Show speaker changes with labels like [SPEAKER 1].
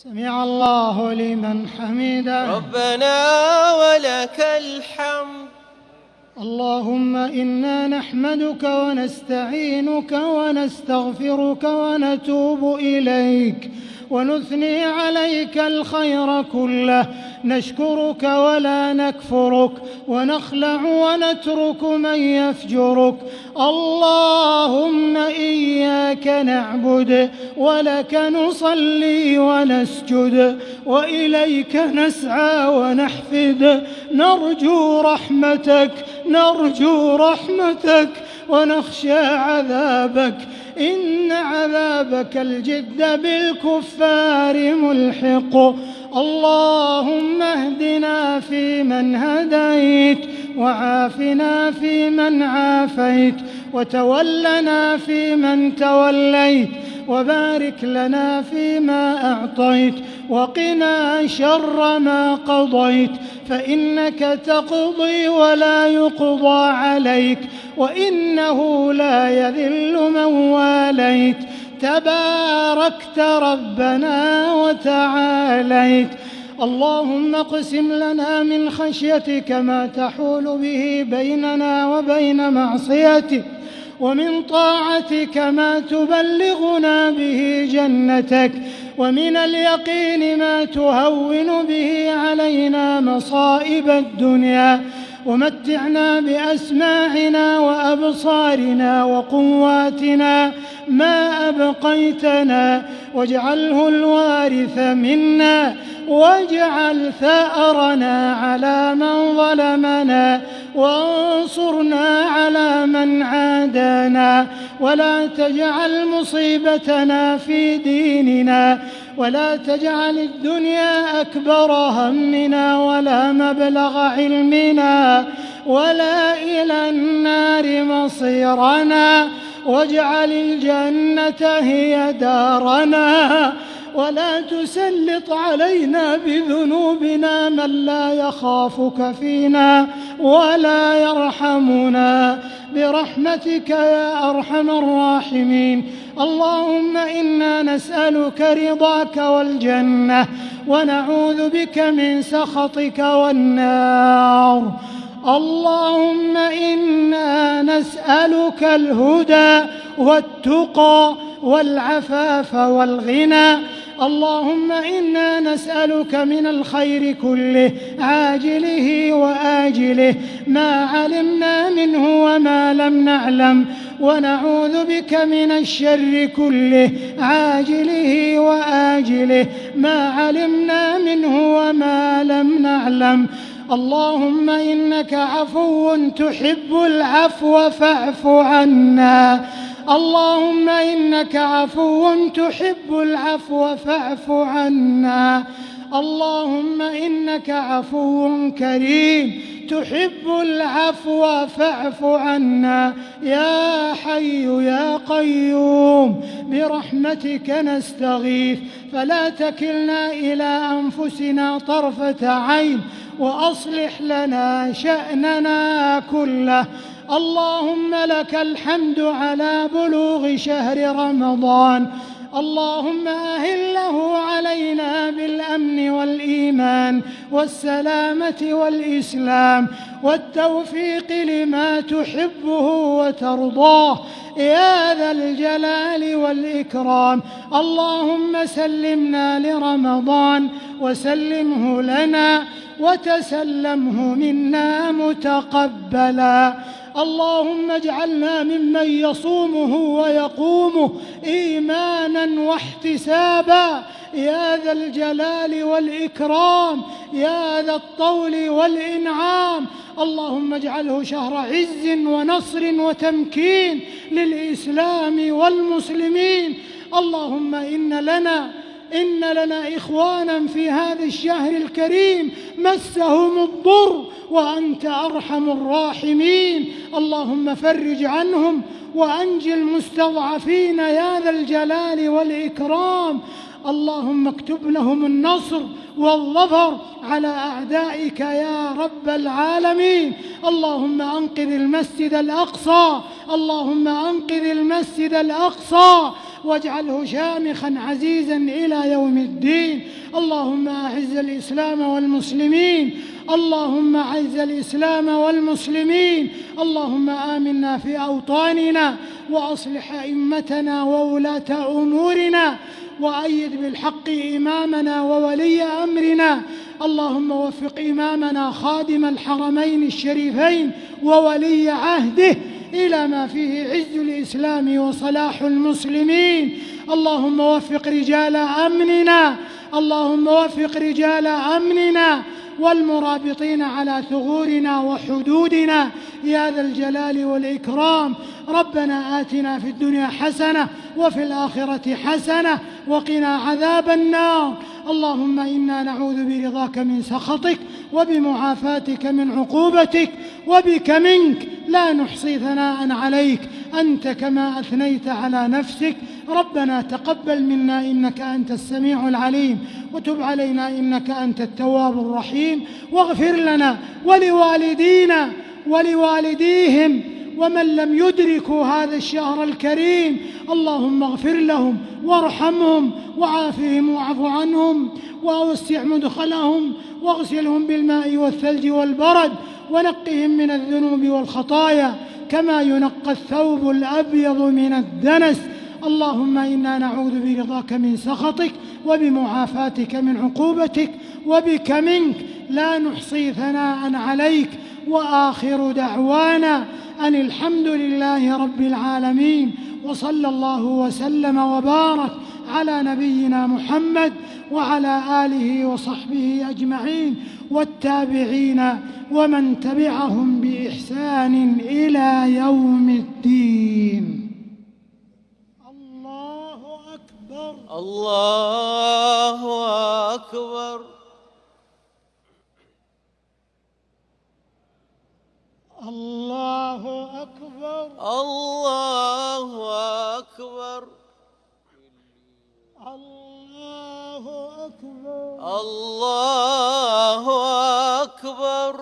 [SPEAKER 1] سمع الله لمن حمده.
[SPEAKER 2] ربنا ولك الحمد.
[SPEAKER 1] اللهم إنا نحمدك ونستعينك ونستغفرك ونتوب إليك ونثني عليك الخير كله، نشكرك ولا نكفرك، ونخلع ونترك من يفجرك. اللهم إياك نعبد ولك نصلي ونسجد وإليك نسعى ونحفد، نرجو رحمتك ونخشى عذابك، إن عذابك الجد بالكفار ملحق. اللهم اهدنا فيمن هديت، وعافنا فيمن عافيت، وتولنا فيمن توليت، وبارك لنا فيما أعطيت، وقنا شر ما قضيت، فإنك تقضي ولا يقضى عليك، وإنه لا يذل من واليت، تباركت ربنا وتعاليت. اللهم اقسم لنا من خشيتك ما تحول به بيننا وبين معصيتك، ومن طاعتك ما تبلغنا به جنتك، ومن اليقين ما تهون به علينا مصائب الدنيا، ومتعنا بأسماعنا وأبصارنا وقواتنا ما أبقيتنا، واجعله الوارث منا، واجعل ثأرنا على من ظلمنا، وانصرنا على من عادانا، ولا تجعل مصيبتنا في ديننا، ولا تجعل الدنيا أكبر همنا ولا مبلغ علمنا ولا إلى النار مصيرنا، واجعل الجنة هي دارنا، ولا تسلط علينا بذنوبنا من لا يخافك فينا ولا يرحمنا، برحمتك يا أرحم الراحمين. اللهم إنا نسألك رضاك والجنة، ونعوذ بك من سخطك والنار. اللهم إنا نسألك الهدى والتقى والعفاف والغنى. اللهم إنا نسألك من الخير كله عاجله وآجله، ما علمنا منه وما لم نعلم، ونعوذ بك من الشر كله عاجله وآجله، ما علمنا منه وما لم نعلم. اللهم إنك عفو تحب العفو فاعف عنا. اللهم إنك عفو تحب العفو فاعف عنا. اللهم إنك عفو كريم تحب العفو فاعف عنا. يا حي يا قيوم برحمتك نستغيث، فلا تكلنا إلى أنفسنا طرفة عين، وأصلح لنا شأننا كله. اللهم لك الحمد على بلوغ شهر رمضان. اللهم أهله علينا بالأمن والإيمان والسلامة والإسلام والتوفيق لما تحبه وترضاه يا ذا الجلال والإكرام. اللهم سلمنا لرمضان وسلمه لنا وتسلمه منا متقبلا. اللهم اجعلنا ممن يصومه ويقومه إيمانا واحتسابا يا ذا الجلال والإكرام يا ذا الطول والإنعام. اللهم اجعله شهر عز ونصر وتمكين للإسلام والمسلمين. اللهم إن لنا إخوانا في هذا الشهر الكريم مسهم الضر وأنت أرحم الراحمين. اللهم فرج عنهم وأنج المستضعفين يا ذا الجلال والإكرام. اللهم اكتب لهم النصر والظفر على أعدائك يا رب العالمين. اللهم أنقذ المسجد الأقصى، اللهم أنقذ المسجد الأقصى واجعله شامخا عزيزا إلى يوم الدين. اللهم أعز الإسلام والمسلمين، اللهم أعز الإسلام والمسلمين. اللهم آمنا في أوطاننا، وأصلح أئمتنا وولاة أمورنا، وأيد بالحق إمامنا وولي أمرنا. اللهم وفق إمامنا خادم الحرمين الشريفين وولي عهده إلى ما فيه عز الإسلام وصلاح المسلمين. اللهم وفق رجال أمننا، اللهم وفق رجال أمننا والمرابطين على ثغورنا وحدودنا يا ذا الجلال والإكرام. ربنا آتنا في الدنيا حسنة وفي الآخرة حسنة وقنا عذاب النار. اللهم إنا نعوذ برضاك من سخطك وبمعافاتك من عقوبتك، وبك منك لا نحصي ثناء عليك أنت كما أثنيت على نفسك. ربنا تقبل منا إنك أنت السميع العليم، وتب علينا إنك أنت التواب الرحيم. واغفر لنا ولوالدينا ولوالديهم ومن لم يدركوا هذا الشهر الكريم. اللهم اغفر لهم وارحمهم وعافهم واعف عنهم وأوسع مدخلهم واغسلهم بالماء والثلج والبرد، ونقهم من الذنوب والخطايا كما ينقى الثوب الأبيض من الدنس. اللهم إنا نعوذ برضاك من سخطك وبمعافاتك من عقوبتك، وبك منك لا نحصي ثناء عليك. وآخر دعوانا أن الحمد لله رب العالمين، وصلى الله وسلم وبارك على نبينا محمد وعلى آله وصحبه أجمعين والتابعين ومن تبعهم بإحسان إلى يوم الدين. الله أكبر،
[SPEAKER 2] الله أكبر،
[SPEAKER 1] الله أكبر،
[SPEAKER 2] الله أكبر،
[SPEAKER 1] الله أكبر،
[SPEAKER 2] الله أكبر.